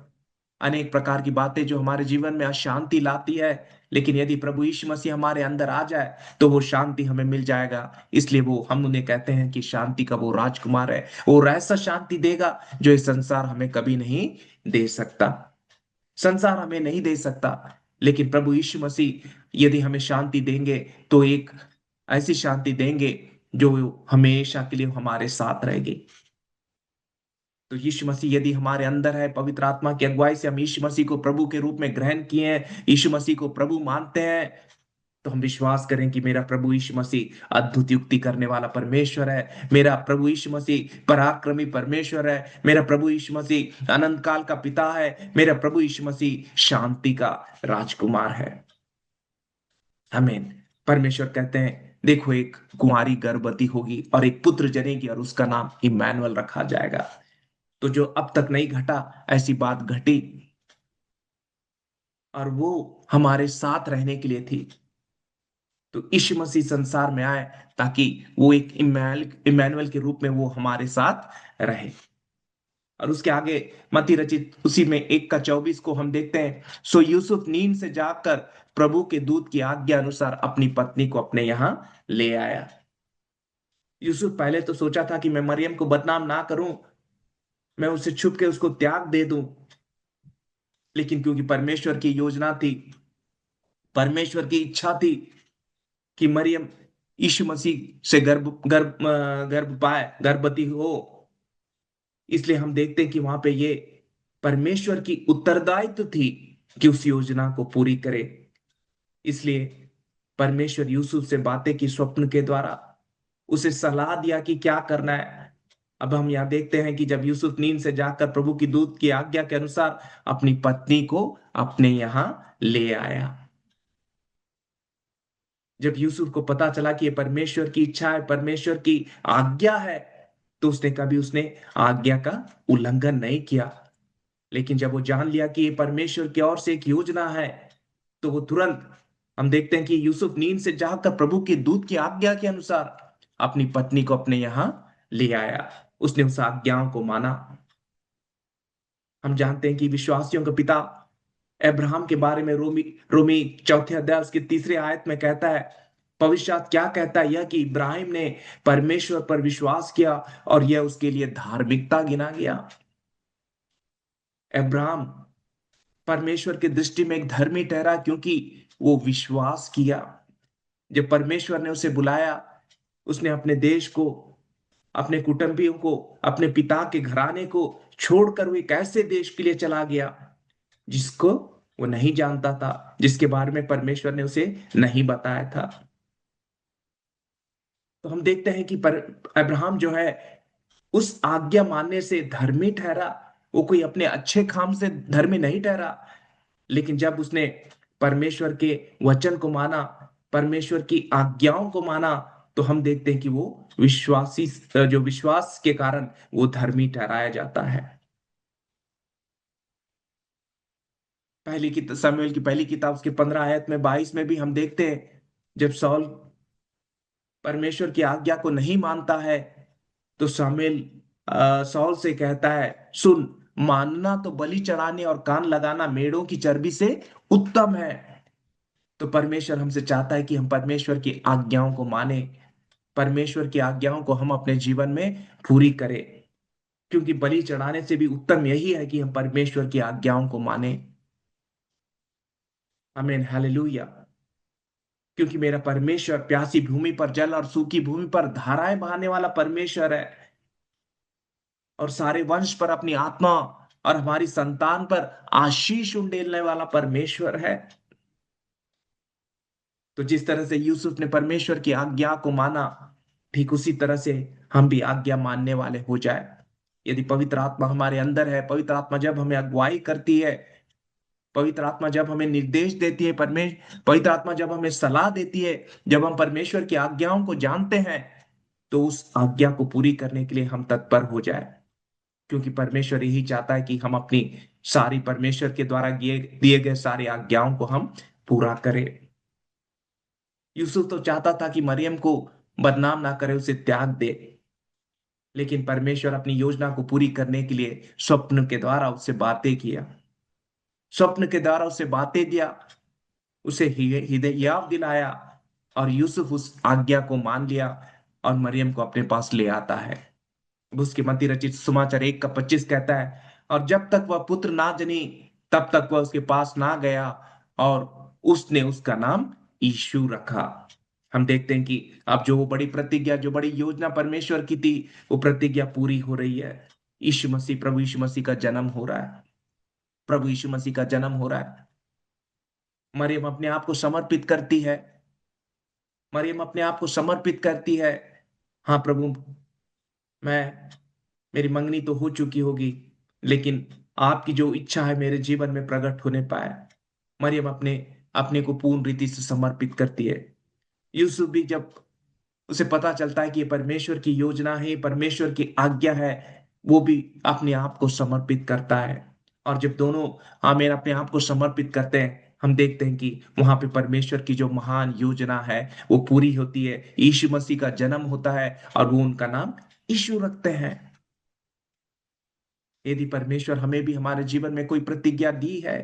अनेक प्रकार की बातें जो हमारे जीवन में अशांति लाती है, लेकिन यदि प्रभु यीशु मसीह हमारे अंदर आ जाए, तो वो शांति हमें मिल जाएगा। इसलिए वो, हम उन्हें कहते हैं कि शांति का वो राजकुमार है। और ऐसा शांति देगा जो ये संसार हमें कभी नहीं दे सकता। संसार हमें नहीं दे सकता, लेकिन प्रभु यीशु मसीह यदि हमें शांति देंगे, तो एक ऐसी शांति देंगे जो हमेशा के लिए हमारे साथ रहेगी। तो यीशु मसीह यदि हमारे अंदर है, पवित्र आत्मा की अगुवाई से हम यीशु मसीह को प्रभु के रूप में ग्रहण किए हैं, यीशु मसीह को प्रभु मानते हैं, तो हम विश्वास करें कि मेरा प्रभु यीशु मसीह अद्भुत युक्ति करने वाला परमेश्वर है, मेरा प्रभु यीशु मसीह पराक्रमी परमेश्वर है, मेरा प्रभु यीशु मसीह अनंत काल का पिता है, मेरा प्रभु यीशु मसीह शांति का राजकुमार है। आमीन। परमेश्वर कहते हैं, देखो एक कुंवारी गर्भवती होगी और एक पुत्र जनेगी और उसका नाम इम्मानुएल रखा जाएगा। तो जो अब तक नहीं घटा, ऐसी बात घटी और वो हमारे साथ रहने के लिए थी। तो यीशु मसीह संसार में आए ताकि वो एक इम्मानुएल के रूप में वो हमारे साथ रहे। और उसके आगे मत्ती रचित उसी में 1 का 24 को हम देखते हैं, सो यूसुफ नींद से जागकर प्रभु के दूत की आज्ञा अनुसार अपनी पत्नी को अपने यहाँ ले आया। यूसुफ पहले तो सोचा था कि मैं मरियम को बदनाम ना करूं, मैं उससे छुप के उसको त्याग दे दूं, लेकिन क्योंकि परमेश्वर की योजना थी, परमेश्वर की इच्छा थी कि मरियम यीशु मसीह से गर्भ पाए, गर्भवती हो, इसलिए हम देखते हैं कि वहां पे ये परमेश्वर की उत्तरदायित्व थी कि उस योजना को पूरी करे। इसलिए परमेश्वर यूसुफ से बातें की स्वप्न के द्वारा, उसे सलाह दिया कि क्या करना है। अब हम यहाँ देखते हैं कि जब यूसुफ नींद से जाकर प्रभु की दूत की आज्ञा के अनुसार अपनी पत्नी को अपने यहाँ ले आया। जब यूसुफ को पता चला कि ये परमेश्वर की इच्छा है, परमेश्वर की आज्ञा है, तो उसने कभी उसने आज्ञा का उल्लंघन नहीं किया। लेकिन जब वो जान लिया कि ये परमेश्वर की ओर से एक योजना है, तो वो तुरंत, हम देखते हैं कि यूसुफ नींद से जागकर प्रभु के दूत की आज्ञा के अनुसार अपनी पत्नी को अपने यहाँ ले आया। उसने उस आज्ञाओं को माना। हम जानते हैं कि विश्वासियों का पिता अब्राहम के बारे में रोमी रोमी 4 अध्याय उसके 3 आयत में कहता है, पवित्र शास्त्र क्या कहता है, यह कि इब्राहिम ने परमेश्वर पर विश्वास किया और यह उसके लिए धार्मिकता गिना गया। अब्राहम परमेश्वर की दृष्टि में एक धर्मी ठहरा क्योंकि वो विश्वास किया। जब परमेश्वर ने उसे बुलाया, उसने अपने देश को, अपने कुटुंबियों को, अपने पिता के घराने को छोड़कर वो एक ऐसे देश के लिए चला गया जिसको वो नहीं जानता था, जिसके बारे में परमेश्वर ने उसे नहीं बताया था। तो हम देखते हैं कि अब्राहम जो है उस आज्ञा मानने से धर्मी ठहरा। वो कोई अपने अच्छे काम से धर्मी नहीं ठहरा, लेकिन जब उसने परमेश्वर के वचन को माना, परमेश्वर की आज्ञाओं को माना, तो हम देखते हैं कि वो विश्वासी, जो विश्वास के कारण वो धर्मी ठहराया जाता है। पहली की शमूएल की पहली किताब उसके 15 आयत में 22 में भी हम देखते हैं, जब साउल परमेश्वर की आज्ञा को नहीं मानता है, तो शमूएल साउल से कहता है, सुन, मानना तो बलि चढ़ाने और कान लगाना मेढ़ों की चर्बी से उत्तम है। तो परमेश्वर हमसे चाहता है कि हम परमेश्वर की आज्ञाओं को माने, परमेश्वर की आज्ञाओं को हम अपने जीवन में पूरी करें, क्योंकि बलि चढ़ाने से भी उत्तम यही है कि हम परमेश्वर की आज्ञाओं को माने। आमीन, हालेलुया। क्योंकि मेरा परमेश्वर प्यासी भूमि पर जल और सूखी भूमि पर धाराएं बहाने वाला परमेश्वर है, और सारे वंश पर अपनी आत्मा और हमारी संतान पर आशीष उंडेलने वाला परमेश्वर है। तो जिस तरह से यूसुफ ने परमेश्वर की आज्ञा को माना, ठीक उसी तरह से हम भी आज्ञा मानने वाले हो जाए। यदि पवित्र आत्मा हमारे अंदर है, पवित्र आत्मा जब हमें अगुवाई करती है, पवित्र आत्मा जब हमें निर्देश देती है, पवित्र आत्मा जब हमें सलाह देती है, जब हम परमेश्वर की आज्ञाओं को जानते हैं, तो उस आज्ञा को पूरी करने के लिए हम तत्पर हो जाए। क्योंकि परमेश्वर यही चाहता है कि हम अपनी सारी परमेश्वर के द्वारा दिए गए सारी आज्ञाओं को हम पूरा करें। यूसुफ तो चाहता था कि मरियम को बदनाम ना करे, उसे त्याग दे, लेकिन परमेश्वर अपनी योजना को पूरी करने के लिए स्वप्न के द्वारा उससे बातें किया, स्वप्न के द्वारा उसे बातें दिया, उसे हिदायत दिलाया, और यूसुफ उस आज्ञा को मान लिया और मरियम को अपने पास ले आता है। उसके मत्ती रचित सुसमाचार 1 का 25 कहता है, और जब तक वह पुत्र ना जनी तब तक वह उसके पास ना गया, और उसने उसका नाम यीशु रखा। हम देखते हैं कि अब जो वो बड़ी प्रतिज्ञा, जो बड़ी योजना परमेश्वर की थी, वो प्रतिज्ञा पूरी हो रही है। यीशु मसीह, प्रभु यीशु मसीह का जन्म हो रहा है। प्रभु यीशु मसीह का जन्म हो रहा है। मरियम अपने आप को समर्पित करती है। मरियम अपने आप को समर्पित करती है। हाँ प्रभु, मैं, मेरी मंगनी तो हो चुकी होगी, लेकिन आपकी जो इच्छा है मेरे जीवन में प्रकट होने पाए। मरियम अपने अपने को पूर्ण रीति से समर्पित करती है। यूसुफ भी, जब उसे पता चलता है कि ये परमेश्वर की योजना है, परमेश्वर की आज्ञा है, वो भी अपने आप को समर्पित करता है। और जब दोनों आमीन अपने आप को समर्पित करते हैं, हम देखते हैं कि वहां पे परमेश्वर की जो महान योजना है वो पूरी होती है। यीशु मसीह का जन्म होता है और वो उनका नाम यीशु रखते हैं। यदि परमेश्वर हमें भी हमारे जीवन में कोई प्रतिज्ञा दी है,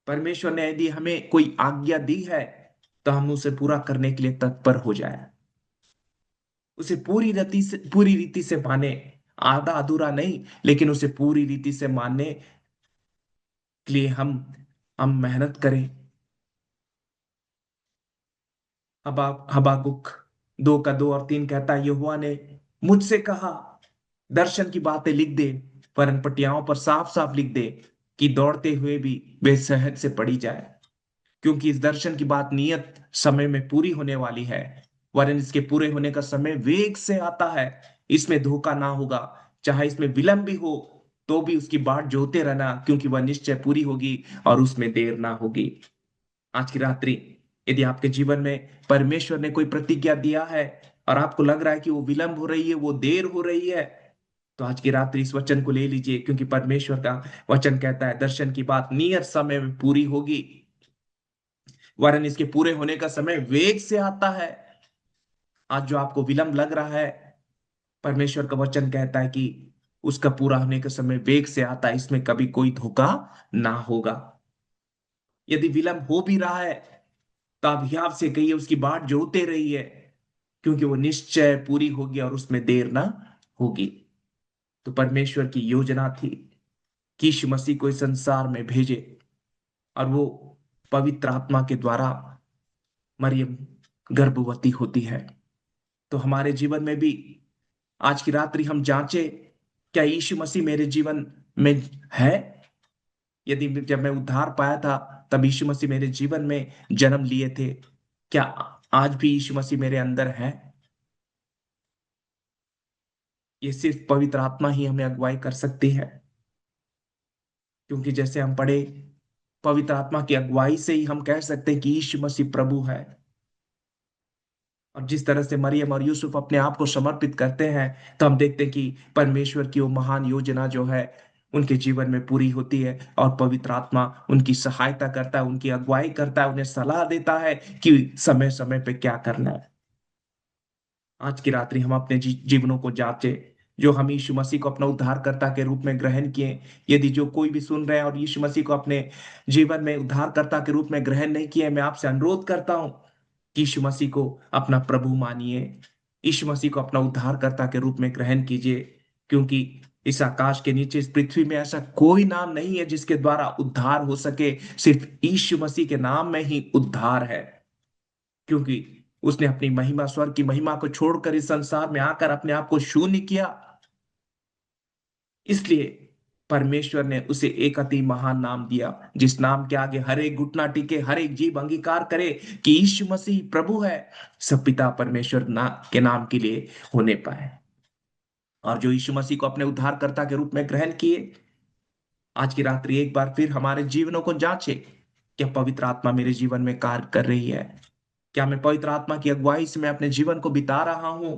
परमेश्वर ने यदि हमें कोई आज्ञा दी है, तो हम उसे पूरा करने के लिए तत्पर हो जाए। उसे पूरी रीति से माने। आधा अधूरा नहीं, लेकिन उसे पूरी रीति से मानने के लिए हम मेहनत करें। हबाकुक 2:2 और 3 कहता है, यहोवा ने मुझसे कहा, दर्शन की बातें लिख दे, वरन पटियाओं पर साफ साफ लिख दे, कि दौड़ते हुए भी वे सहज से पढ़ी जाए। क्योंकि इस दर्शन की बात नियत समय में पूरी होने वाली है, वरन इसके पूरे होने का समय वेग से आता है। इसमें धोखा ना होगा। चाहे इसमें विलंब भी हो, तो भी उसकी बाट जोते रहना, क्योंकि वह निश्चय पूरी होगी और उसमें देर ना होगी। आज की रात्रि, यदि आपके जीवन में परमेश्वर ने कोई प्रतिज्ञा दिया है और आपको लग रहा है कि वो विलंब हो रही है, वो देर हो रही है, तो आज की रात्रि इस वचन को ले लीजिए, क्योंकि परमेश्वर का वचन कहता है दर्शन की बात नियत समय में पूरी होगी, वरन इसके पूरे होने का समय वेग से आता है। आज जो आपको विलंब लग रहा है, परमेश्वर का वचन कहता है कि उसका पूरा होने का समय वेग से आता है, इसमें कभी कोई धोखा ना होगा। यदि विलंब हो भी रहा है, तो आप हियाव से कहिए उसकी बाट जोते रहिए, क्योंकि वो निश्चय पूरी होगी और उसमें देर ना होगी। तो परमेश्वर की योजना थी कि यीशु मसीह को इस संसार में भेजे, और वो पवित्र आत्मा के द्वारा मरियम गर्भवती होती है। तो हमारे जीवन में भी आज की रात्रि हम जांचे, क्या यीशु मसीह मेरे जीवन में है? यदि जब मैं उद्धार पाया था, तब यीशु मसीह मेरे जीवन में जन्म लिए थे, क्या आज भी यीशु मसीह मेरे अंदर है? ये सिर्फ पवित्र आत्मा ही हमें अगुवाई कर सकती है। क्योंकि जैसे हम पढ़े, पवित्र आत्मा की अगुवाई से ही हम कह सकते हैं कि यीशु मसीह प्रभु है। और जिस तरह से मरियम और यूसुफ अपने आप को समर्पित करते हैं, तो हम देखते हैं कि परमेश्वर की वो महान योजना जो है उनके जीवन में पूरी होती है, और पवित्र आत्मा उनकी सहायता करता है, उनकी अगुवाई करता है, उन्हें सलाह देता है कि समय समय पे क्या करना है। आज की रात्रि हम अपने जीवनों को जांचे, जो हम यीशु मसीह को अपना उद्धारकर्ता के रूप में ग्रहण किए। यदि जो कोई भी सुन रहे हैं और यीशु मसीह को अपने जीवन में उद्धारकर्ता के रूप में ग्रहण नहीं किए, मैं आपसे अनुरोध करता हूं कि यीशु मसीह को अपना प्रभु मानिए। यीशु मसीह को अपना उद्धारकर्ता के रूप में ग्रहण कीजिए, क्योंकि इस आकाश के नीचे, इस पृथ्वी में ऐसा कोई नाम नहीं है जिसके द्वारा उद्धार हो सके। सिर्फ यीशु मसीह के नाम में ही उद्धार है। क्योंकि उसने अपनी महिमा, स्वर्ग की महिमा को छोड़कर इस संसार में आकर अपने आप को शून्य किया। इसलिए परमेश्वर ने उसे एक अति महान नाम दिया, जिस नाम के आगे हर एक घुटना टिके, हर एक जीभ अंगीकार करे कि यीशु मसीह प्रभु है। सब पिता परमेश्वर के नाम के लिए होने पाए। और जो यीशु मसीह को अपने उद्धारकर्ता के रूप में ग्रहण किए, आज की रात्रि एक बार फिर हमारे जीवनों को जांचे, क्या पवित्र आत्मा मेरे जीवन में कार्य कर रही है? क्या मैं पवित्र आत्मा की अगुवाई से मैं अपने जीवन को बिता रहा हूं?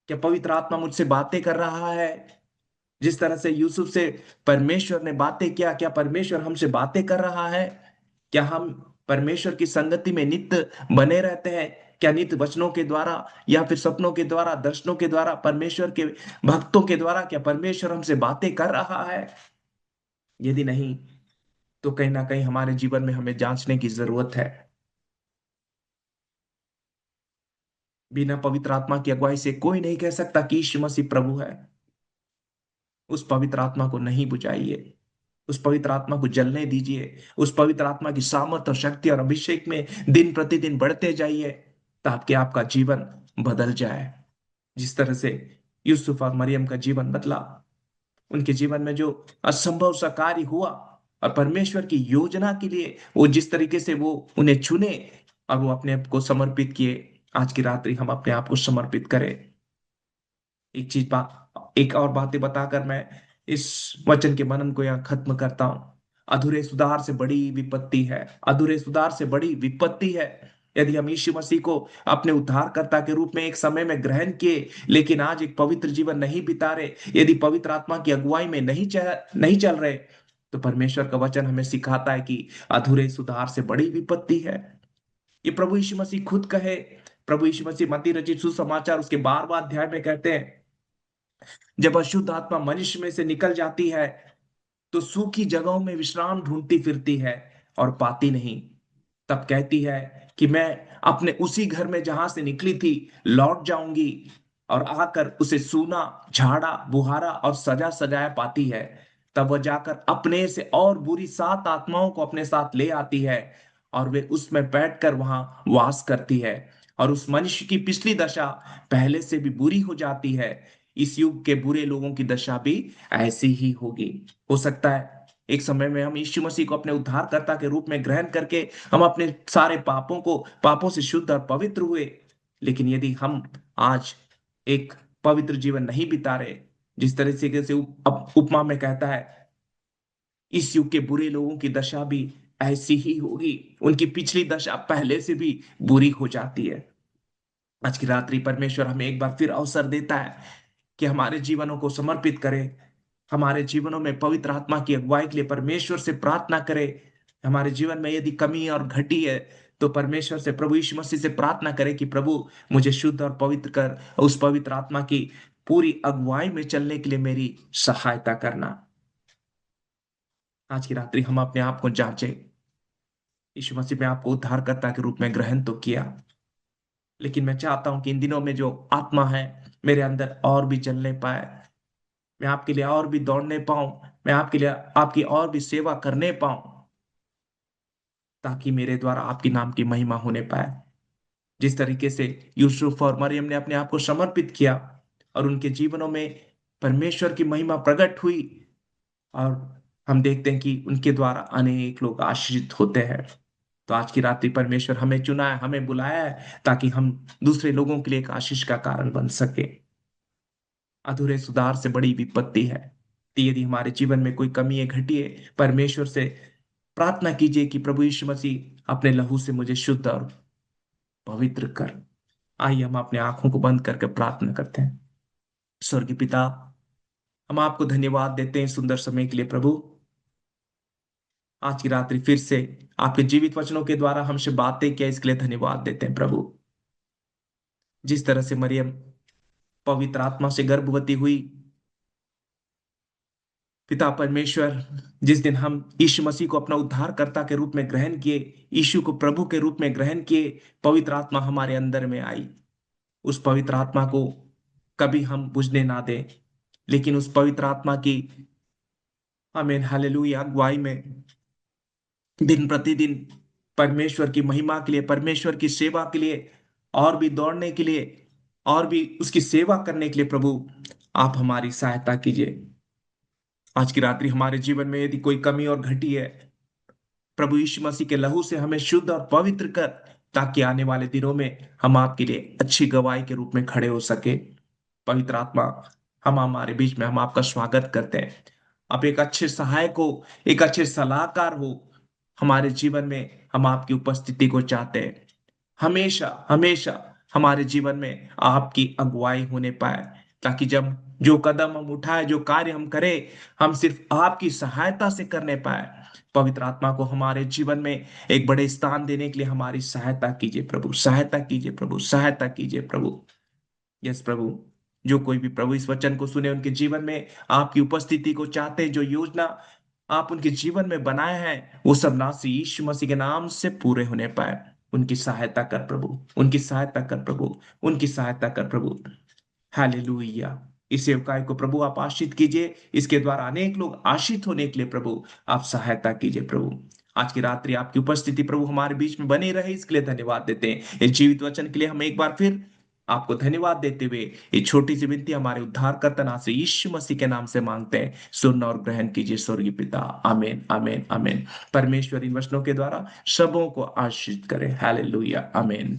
क्या पवित्र आत्मा मुझसे बातें कर रहा है? जिस तरह से यूसुफ से परमेश्वर ने बातें किया, क्या परमेश्वर हमसे बातें कर रहा है? क्या हम परमेश्वर की संगति में नित्य बने रहते हैं? क्या नित्य वचनों के द्वारा, या फिर सपनों के द्वारा, दर्शनों के द्वारा, परमेश्वर के भक्तों के द्वारा क्या परमेश्वर हमसे बातें कर रहा है? यदि नहीं, तो कहीं ना कहीं हमारे जीवन में हमें जांचने की जरूरत है। बिना पवित्र आत्मा की अगुवाई से कोई नहीं कह सकता कि यीशु मसीह प्रभु है। उस पवित्र आत्मा को नहीं बुझाइए। उस पवित्र आत्मा को जलने दीजिए। उस पवित्र आत्मा की सामर्थ और शक्ति और अभिषेक में दिन प्रतिदिन बढ़ते जाइए, ताकि आपका जीवन बदल जाए। जिस तरह से यूसुफ और मरियम का जीवन बदला, उनके जीवन में जो असंभव सा कार्य हुआ, और परमेश्वर की योजना के लिए वो जिस तरीके से वो उन्हें चुने और वो अपने आप को समर्पित किए, आज की रात्रि हम अपने आप को समर्पित करें। एक और बातें बताकर मैं इस वचन के मनन को यहाँ खत्म करता हूं। अधूरे सुधार से बड़ी विपत्ति है, अधूरे सुधार से बड़ी विपत्ति है। यदि हम यीशु मसीह को अपने उद्धारकर्ता के रूप में एक समय में ग्रहण किए, लेकिन आज एक पवित्र जीवन नहीं बिता रहे, यदि पवित्र आत्मा की अगुवाई में नहीं चल रहे, तो परमेश्वर का वचन हमें सिखाता है कि अधूरे सुधार से बड़ी विपत्ति है। ये प्रभु यीशु मसीह खुद कहे। प्रभु यीशु मसीह मत्ती रचित सुसमाचार उसके 12वां अध्याय में कहते हैं, जब अशुद्ध आत्मा मनुष्य में से निकल जाती है तो सूखी जगहों में विश्राम ढूंढती फिरती है और पाती नहीं। तब कहती है कि मैं अपने उसी घर में जहां से निकली थी लौट जाऊंगी, और आकर उसे सूना, झाड़ा बुहारा और सजा सजाया पाती है। तब वह जाकर अपने से और बुरी 7 आत्माओं को अपने साथ ले आती है, और वे उसमें बैठकर वहां वास करती है, और उस मनुष्य की पिछली दशा पहले से भी बुरी हो जाती है। इस युग के बुरे लोगों की दशा भी ऐसी ही होगी। हो सकता है एक समय में हम यीशु मसीह को अपने उद्धारकर्ता के रूप में ग्रहण करके हम अपने सारे पापों से शुद्ध और पवित्र हुए, लेकिन यदि हम आज एक पवित्र जीवन नहीं बिता रहे, जिस तरह से जैसे उपमा में कहता है, इस युग के बुरे लोगों की दशा भी ऐसी ही होगी। उनकी पिछली दशा पहले से भी बुरी हो जाती है। आज की रात्रि परमेश्वर हमें एक बार फिर अवसर देता है कि हमारे जीवनों को समर्पित करें, हमारे जीवनों में पवित्र आत्मा की अगुवाई के लिए परमेश्वर से प्रार्थना करें। हमारे जीवन में यदि कमी और घटी है, तो परमेश्वर से, प्रभु यीशु मसीह से प्रार्थना करें कि प्रभु मुझे शुद्ध और पवित्र कर, उस पवित्र आत्मा की पूरी अगुवाई में चलने के लिए मेरी सहायता करना। आज की रात्रि हम अपने आप को जांचें। यीशु मसीह में आपको उद्धारकर्ता के रूप में ग्रहण तो किया, लेकिन मैं चाहता हूं कि इन दिनों में जो आत्मा है मेरे अंदर और भी जलने पाए, मैं आपके लिए और भी दौड़ने पाऊं, मैं आपके लिए आपकी और भी सेवा करने पाऊं, ताकि मेरे द्वारा आपके नाम की महिमा होने पाए। जिस तरीके से यूसुफ और मरियम ने अपने आप को समर्पित किया और उनके जीवनों में परमेश्वर की महिमा प्रकट हुई, और हम देखते हैं कि उनके द्वारा अनेक लोग आशीषित होते हैं। तो आज की रात्रि परमेश्वर हमें चुना है, हमें बुलाया है, ताकि हम दूसरे लोगों के लिए एक आशीष का कारण बन सके। अधूरे सुधार से बड़ी विपत्ति है। तो यदि हमारे जीवन में कोई कमी है, घटी है, परमेश्वर से प्रार्थना कीजिए कि प्रभु यीशु मसीह अपने लहू से मुझे शुद्ध और पवित्र कर। आइए हम अपने आंखों को बंद करके प्रार्थना करते हैं। स्वर्गीय पिता, हम आपको धन्यवाद देते हैं सुंदर समय के लिए प्रभु। आज की रात्रि फिर से आपके जीवित वचनों के द्वारा हमसे बातें किया, इसके लिए धन्यवाद देते हैं प्रभु। जिस तरह से मरियम पवित्र आत्मा से गर्भवती हुई, पिता परमेश्वर, जिस दिन हम यीशु मसीह को अपना उद्धारकर्ता के रूप में ग्रहण किए, यीशु को प्रभु के रूप में ग्रहण किए, पवित्र आत्मा हमारे अंदर में आई। उस पवित्र आत्मा को कभी हम बुझने ना दें, लेकिन उस पवित्र आत्मा की, आमीन हालेलुया, अगुवाई में दिन प्रतिदिन परमेश्वर की महिमा के लिए, परमेश्वर की सेवा के लिए और भी दौड़ने के लिए, और भी उसकी सेवा करने के लिए प्रभु आप हमारी सहायता कीजिए। आज की रात्रि हमारे जीवन में यदि कोई कमी और घटी है, प्रभु यीशु मसीह के लहू से हमें शुद्ध और पवित्र कर, ताकि आने वाले दिनों में हम आपके लिए अच्छी गवाही के रूप में खड़े हो सके। पवित्र आत्मा, हम हमारे बीच में हम आपका स्वागत करते हैं। आप एक अच्छे सहायक हो, एक अच्छे सलाहकार हो। हमारे जीवन में हम आपकी उपस्थिति को चाहते हैं। हमेशा हमेशा हमारे जीवन में आपकी अगुवाई होने पाए, ताकि जब जो कदम हम उठाए, जो कार्य हम करें, हम सिर्फ आपकी सहायता से करने पाए। पवित्र आत्मा को हमारे जीवन में एक बड़े स्थान देने के लिए हमारी सहायता कीजिए प्रभु, सहायता कीजिए प्रभु, सहायता कीजिए प्रभु। यस प्रभु, जो कोई भी प्रभु इस वचन को सुने, उनके जीवन में आपकी उपस्थिति को चाहते हैं, जो योजना आप उनके जीवन में बनाए हैं, वो सब नासी यीशु मसीह के नाम से पूरे होने पाए। उनकी सहायता कर प्रभु, उनकी सहायता कर प्रभु, उनकी सहायता कर प्रभु। हालेलुया। इस सेवकाई को प्रभु आप आशीष कीजिए, इसके द्वारा अनेक लोग आशीष होने के लिए प्रभु आप सहायता कीजिए प्रभु। आज की रात्रि आपकी उपस्थिति प्रभु हमारे बीच में बनी रहे, इसके लिए धन्यवाद देते हैं। इस जीवित वचन के लिए हम एक बार फिर आपको धन्यवाद देते हुए ये छोटी सी विनती हमारे उद्धारकर्ता नाम से यीशु मसीह के नाम से मांगते हैं, सुन और ग्रहण कीजिए स्वर्गीय पिता। आमीन आमीन आमीन। परमेश्वर इन वचनों के द्वारा सबों को आशीष करे। हालेलुया आमीन।